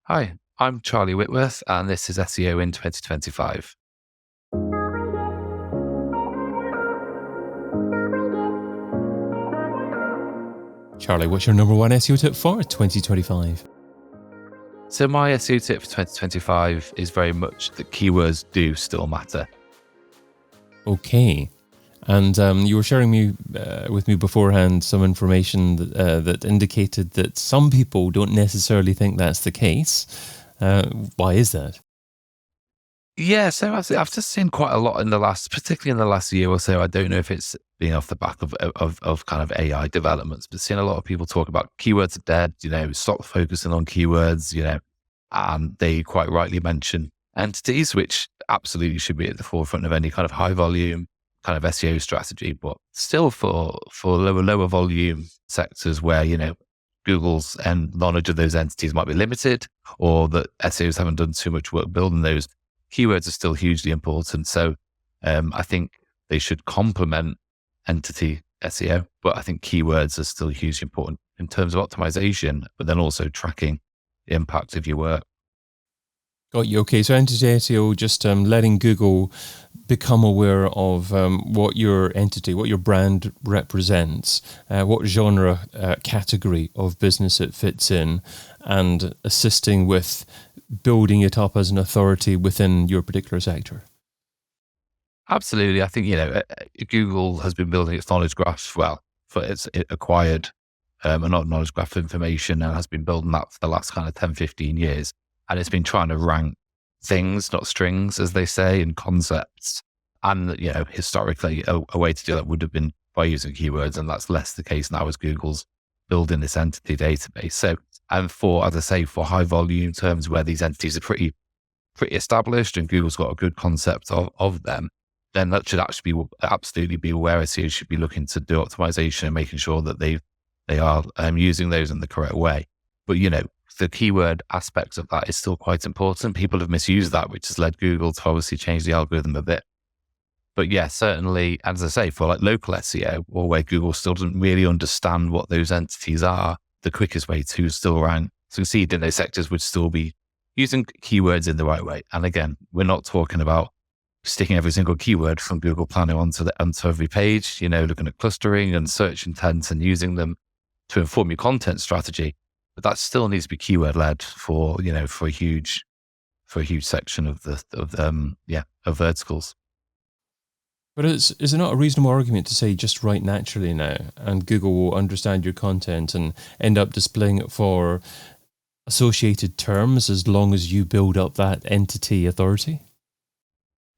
Hi, I'm Charlie Whitworth, and this is SEO in 2025. Charlie, what's your number one SEO tip for 2025? So my SEO tip for 2025 is very much that keywords do still matter. Okay. And you were sharing with me beforehand some information that indicated that some people don't necessarily think that's the case. Why is that? Yeah, so I've just seen quite a lot particularly in the last year or so. I don't know if it's been off the back of kind of AI developments, but seeing a lot of people talk about keywords are dead, stop focusing on keywords, and they quite rightly mention entities, which absolutely should be at the forefront of any kind of high volume kind of SEO strategy. But still for lower volume sectors where, Google's knowledge of those entities might be limited, or that SEOs haven't done too much work building those, keywords are still hugely important. So I think they should complement Entity SEO, but I think keywords are still hugely important in terms of optimization, but then also tracking the impact of your work. Got you. Okay, so Entity SEO, just letting Google become aware of what your entity, what your brand represents, what genre category of business it fits in, and assisting with building it up as an authority within your particular sector. Absolutely. I think, Google has been building its knowledge graph, it acquired a knowledge graph information and has been building that for the last kind of 10, 15 years. And it's been trying to rank things, not strings, as they say, and concepts. And, historically, a way to do that would have been by using keywords. And that's less the case now as Google's building this entity database. So, and as I say, for high volume terms where these entities are pretty established and Google's got a good concept of them, then that should actually absolutely be where SEO should be looking to do optimization and making sure that they are using those in the correct way. But, the keyword aspects of that is still quite important. People have misused that, which has led Google to obviously change the algorithm a bit. But yeah, certainly, as I say, for like local SEO or where Google still doesn't really understand what those entities are, the quickest way to still succeed in those sectors would still be using keywords in the right way. And again, we're not talking about sticking every single keyword from Google Planner onto every page, looking at clustering and search intents and using them to inform your content strategy. But that still needs to be keyword led for a huge section of verticals. But is it not a reasonable argument to say just write naturally now and Google will understand your content and end up displaying it for associated terms as long as you build up that entity authority?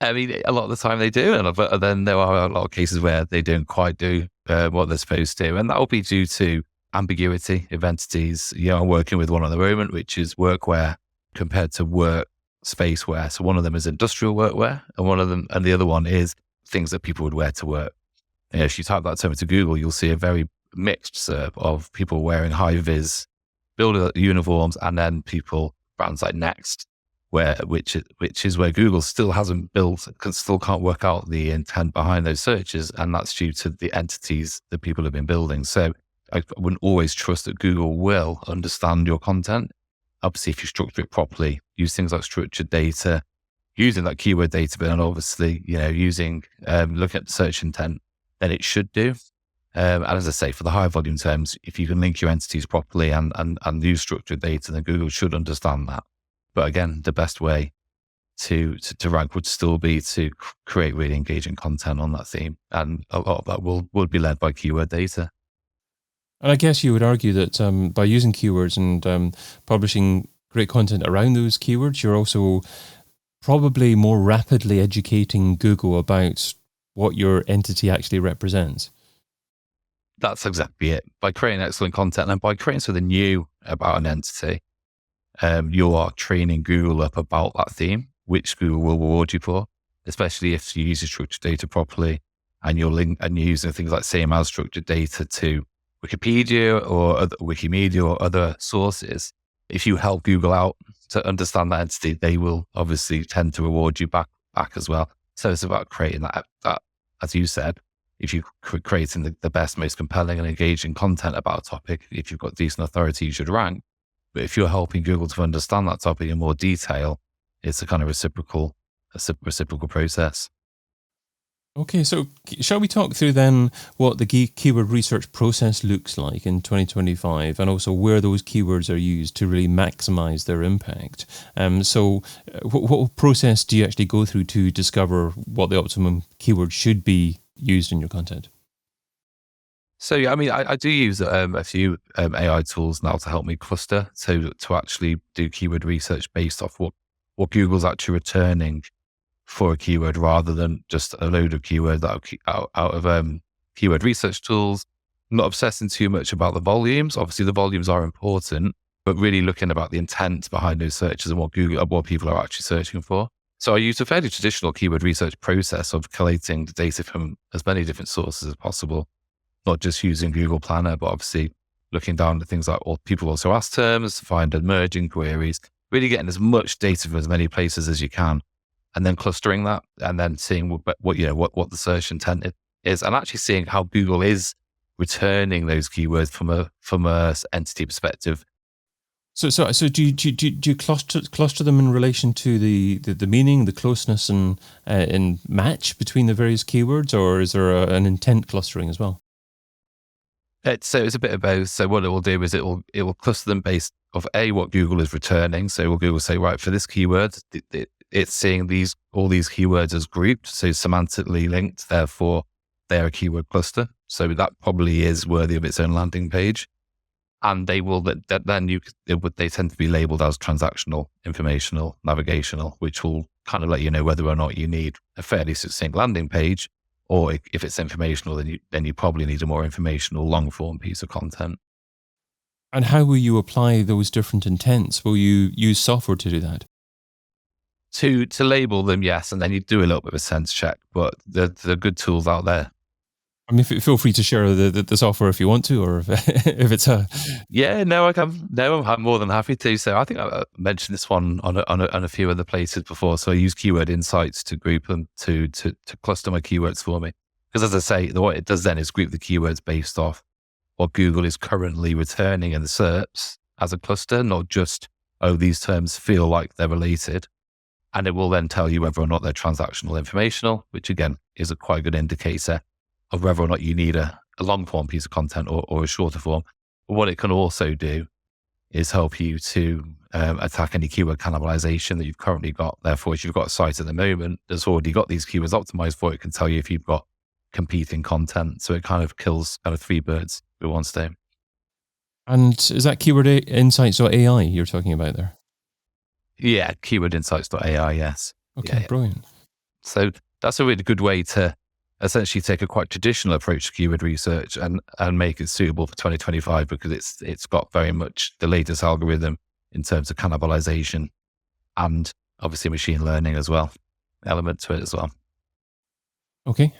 I mean, a lot of the time they do, but then there are a lot of cases where they don't quite do what they're supposed to, and that will be due to ambiguity of entities. I'm working with one at the moment, which is workwear compared to work spacewear. So one of them is industrial workwear, and the other one is things that people would wear to work. If you type that term into Google, you'll see a very mixed serve of people wearing high-vis builder uniforms, and then brands like Next, which is where Google still hasn't built, still can't work out the intent behind those searches, and that's due to the entities that people have been building. So I wouldn't always trust that Google will understand your content. Obviously, if you structure it properly, use things like structured data, using that keyword data, but then obviously, looking at search intent, then it should do. And as I say, for the high volume terms, if you can link your entities properly and use structured data, then Google should understand that. But again, the best way to rank would still be to create really engaging content on that theme. And a lot of that would be led by keyword data. And I guess you would argue that by using keywords and publishing great content around those keywords, you're also probably more rapidly educating Google about what your entity actually represents. That's exactly it. By creating excellent content and by creating something new about an entity, you are training Google up about that theme, which Google will reward you for, especially if you use your structured data properly and you're using things like same as structured data to Wikipedia or Wikimedia or other sources. If you help Google out to understand that entity, they will obviously tend to reward you back as well. So it's about creating that, as you said, if you're creating the best, most compelling and engaging content about a topic, if you've got decent authority, you should rank. But if you're helping Google to understand that topic in more detail, it's a kind of reciprocal process. Okay, so shall we talk through then what the keyword research process looks like in 2025, and also where those keywords are used to really maximize their impact? What process do you actually go through to discover what the optimum keyword should be used in your content? So yeah, I mean, I do use a few AI tools now to help me cluster, so to actually do keyword research based off what Google's actually returning for a keyword, rather than just a load of keywords out of keyword research tools. I'm not obsessing too much about the volumes. Obviously, the volumes are important, but really looking about the intent behind those searches and what people are actually searching for. So I use a fairly traditional keyword research process of collating the data from as many different sources as possible, not just using Google Planner, but obviously looking down at things like people also ask terms, find emerging queries, really getting as much data from as many places as you can, and then clustering that, and then seeing what the search intent is, and actually seeing how Google is returning those keywords from a entity perspective. So do you cluster them in relation to the meaning, the closeness, and match between the various keywords, or is there an intent clustering as well? It's a bit of both. So what it will do is it will cluster them based off what Google is returning. So will Google say, right, for this keyword, it's seeing all these keywords as grouped, so semantically linked. Therefore, they're a keyword cluster. So that probably is worthy of its own landing page. And they tend to be labeled as transactional, informational, navigational, which will kind of let you know whether or not you need a fairly succinct landing page, or if it's informational, then you probably need a more informational, long form piece of content. And how will you apply those different intents? Will you use software to do that? To label them, yes, and then you do a little bit of a sense check, but there are good tools out there. I mean, feel free to share the software if you want to, or if it's a... Yeah, no, I'm more than happy to. So I think I mentioned this one on a few other places before. So I use Keyword Insights to group them, to cluster my keywords for me. Because as I say, what it does then is group the keywords based off what Google is currently returning in the SERPs as a cluster, not just, these terms feel like they're related. And it will then tell you whether or not they're transactional, informational, which again is a quite good indicator of whether or not you need a long form piece of content or a shorter form. But what it can also do is help you to attack any keyword cannibalization that you've currently got. Therefore, if you've got a site at the moment that's already got these keywords optimized for it, can tell you if you've got competing content. So it kind of kills three birds with one stone. And is that Keyword Insights.ai you're talking about there? Yeah, keywordinsights.ai, yes. Okay, yeah. Brilliant. So that's a really good way to essentially take a quite traditional approach to keyword research and make it suitable for 2025, because it's got very much the latest algorithm in terms of cannibalization, and obviously machine learning as well, element to it as well. Okay.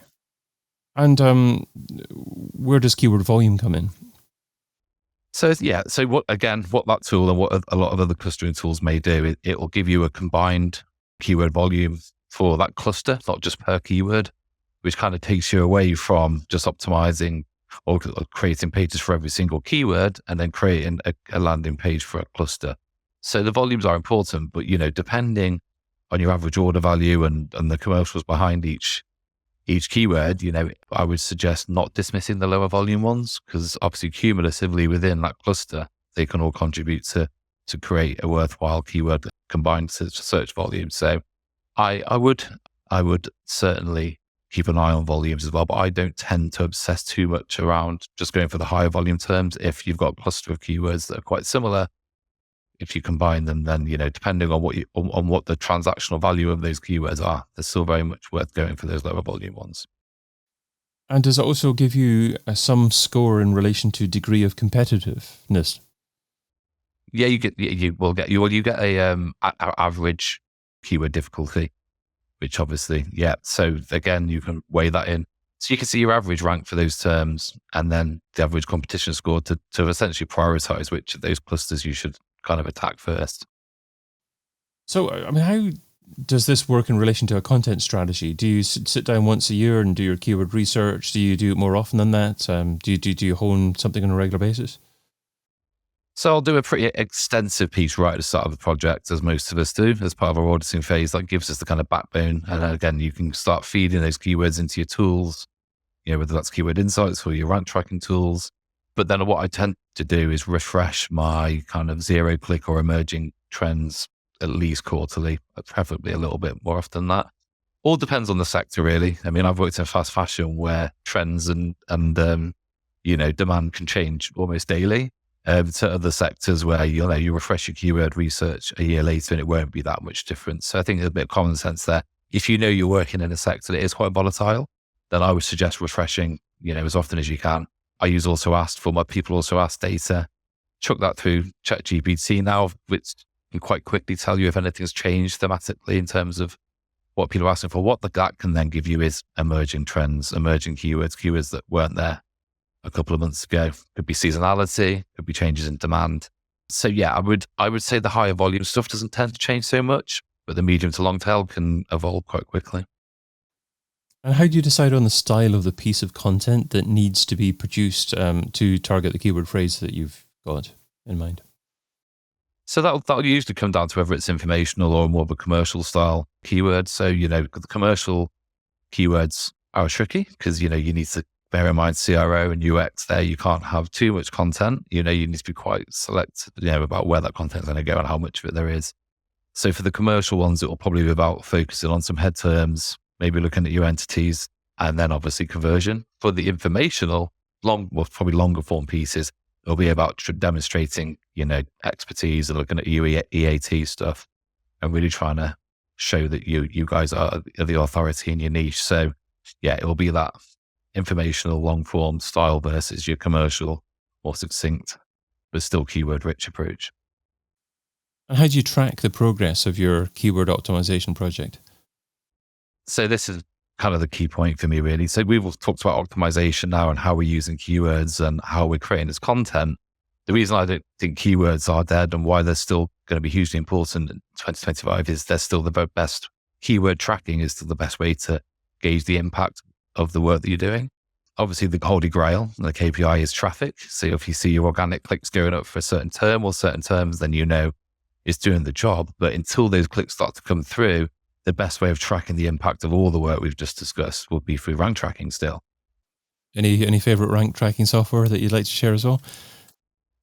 And where does keyword volume come in? So what that tool and what a lot of other clustering tools may do, it will give you a combined keyword volume for that cluster, not just per keyword, which kind of takes you away from just optimizing or creating pages for every single keyword and then creating a landing page for a cluster. So the volumes are important, but depending on your average order value and the commercials behind each keyword, I would suggest not dismissing the lower volume ones, because obviously cumulatively within that cluster, they can all contribute to create a worthwhile keyword combined search volume. So I would certainly keep an eye on volumes as well, but I don't tend to obsess too much around just going for the higher volume terms. If you've got a cluster of keywords that are quite similar, if you combine them, then depending on what the transactional value of those keywords are, they're still very much worth going for those lower volume ones. And does it also give you some score in relation to degree of competitiveness? Yeah, you get a average keyword difficulty, which obviously, yeah. So again, you can weigh that in. So you can see your average rank for those terms, and then the average competition score to essentially prioritize which of those clusters you should kind of attack first. So, I mean, how does this work in relation to a content strategy? Do you sit down once a year and do your keyword research? Do you do it more often than that? Do you hone something on a regular basis? So I'll do a pretty extensive piece right at the start of the project, as most of us do, as part of our auditing phase. That gives us the kind of backbone. And then again, you can start feeding those keywords into your tools, whether that's Keyword Insights or your rank tracking tools. But then what I tend to do is refresh my kind of zero click or emerging trends at least quarterly, preferably a little bit more often than that. All depends on the sector, really. I mean, I've worked in fast fashion where trends and demand can change almost daily. To other sectors where you refresh your keyword research a year later and it won't be that much different. So I think there's a bit of common sense there. If you know you're working in a sector that is quite volatile, then I would suggest refreshing, as often as you can. I use Also Asked for my people Also Asked data. Chuck that through ChatGPT now, which can quite quickly tell you if anything's changed thematically in terms of what people are asking for. What that can then give you is emerging trends, emerging keywords that weren't there a couple of months ago. Could be seasonality, could be changes in demand. So yeah, I would say the higher volume stuff doesn't tend to change so much, but the medium to long tail can evolve quite quickly. And how do you decide on the style of the piece of content that needs to be produced to target the keyword phrase that you've got in mind? So that'll usually come down to whether it's informational or more of a commercial style keyword. So, the commercial keywords are tricky because, you need to bear in mind CRO and UX there. You can't have too much content. You need to be quite select, about where that content's going to go and how much of it there is. So for the commercial ones, it will probably be about focusing on some head terms, maybe looking at your entities, and then obviously conversion. For the informational, probably longer form pieces, it'll be about demonstrating, expertise and looking at your EAT stuff and really trying to show that you guys are the authority in your niche. So yeah, it will be that informational long form style versus your commercial, more succinct, but still keyword rich approach. And how do you track the progress of your keyword optimization project? So this is kind of the key point for me, really. So we've talked about optimization now and how we're using keywords and how we're creating this content. The reason I don't think keywords are dead and why they're still going to be hugely important in 2025 is they're still the best. Keyword tracking is still the best way to gauge the impact of the work that you're doing. Obviously, the holy grail and the KPI is traffic. So if you see your organic clicks going up for a certain term or certain terms, then it's doing the job. But until those clicks start to come through, the best way of tracking the impact of all the work we've just discussed would be through rank tracking still. Any favorite rank tracking software that you'd like to share as well?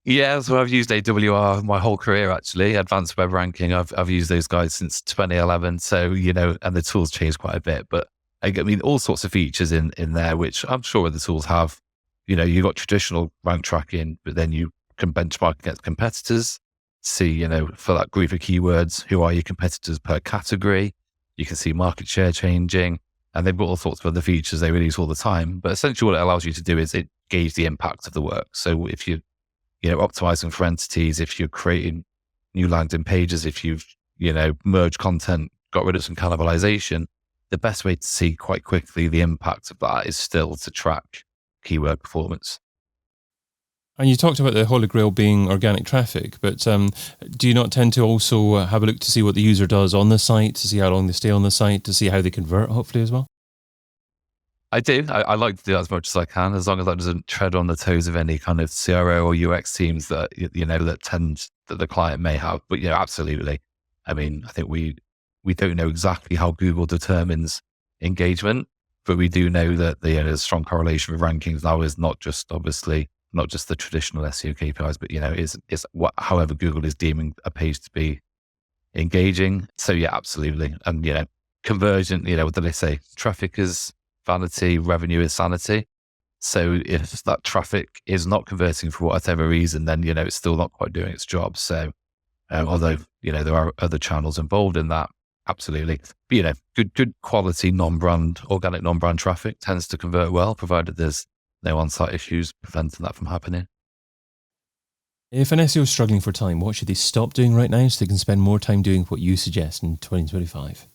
Yeah, so I've used AWR my whole career, actually. Advanced Web Ranking. I've used those guys since 2011. So, and the tools changed quite a bit, but I mean, all sorts of features in there, which I'm sure the tools have. You've got traditional rank tracking, but then you can benchmark against competitors, see, for that group of keywords, who are your competitors per category. You can see market share changing, and they've got all sorts of other features they release all the time. But essentially what it allows you to do is it gauge the impact of the work. So if you're, optimizing for entities, if you're creating new landing pages, if you've, merged content, got rid of some cannibalization, the best way to see quite quickly the impact of that is still to track keyword performance. And you talked about the holy grail being organic traffic, but do you not tend to also have a look to see what the user does on the site, to see how long they stay on the site, to see how they convert, hopefully, as well? I do. I like to do that as much as I can, as long as that doesn't tread on the toes of any kind of CRO or UX teams that, that the client may have. But, absolutely. I mean, I think we don't know exactly how Google determines engagement, but we do know that there's a strong correlation with rankings now is not just the traditional SEO KPIs, but is what however Google is deeming a page to be engaging. So yeah, absolutely. And conversion, what do they say? Traffic is vanity, revenue is sanity. So if that traffic is not converting for whatever reason, then it's still not quite doing its job. So although there are other channels involved in that, absolutely. But good quality organic non-brand traffic tends to convert well, provided there's no on-site issues preventing that from happening. If an SEO is struggling for time, what should they stop doing right now so they can spend more time doing what you suggest in 2025?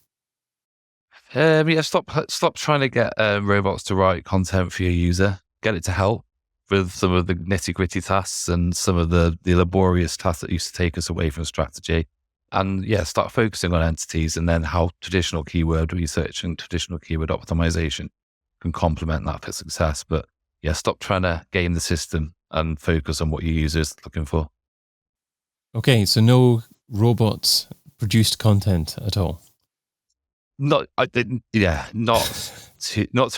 Stop trying to get robots to write content for your user. Get it to help with some of the nitty-gritty tasks and some of the laborious tasks that used to take us away from strategy. And yeah, start focusing on entities and then how traditional keyword research and traditional keyword optimization can complement that for success. But yeah, stop trying to game the system and focus on what your user is looking for. Okay, so no robots produced content at all. Not to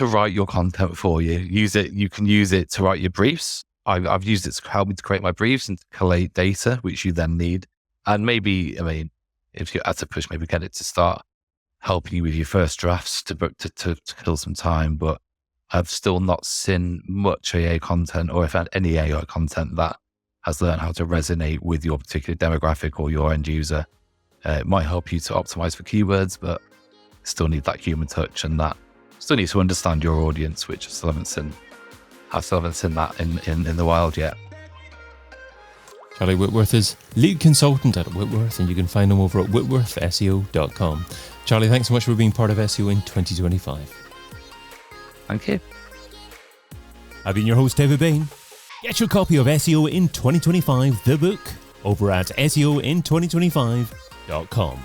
write your content for you. You can use it to write your briefs. I've used it to help me to create my briefs and to collate data, which you then need. And maybe, if you had to push, maybe get it to start helping you with your first drafts to kill some time. But I've still not seen much AI content, or if any AI content that has learned how to resonate with your particular demographic or your end user. It might help you to optimize for keywords, but still need that human touch, and that still need to understand your audience, which I still haven't seen that in the wild yet. Charlie Whitworth is lead consultant at Whitworth, and you can find him over at whitworthseo.com. Charlie, thanks so much for being part of SEO in 2025. Thank you. I've been your host, David Bain. Get your copy of SEO in 2025, the book, over at SEOin2025.com.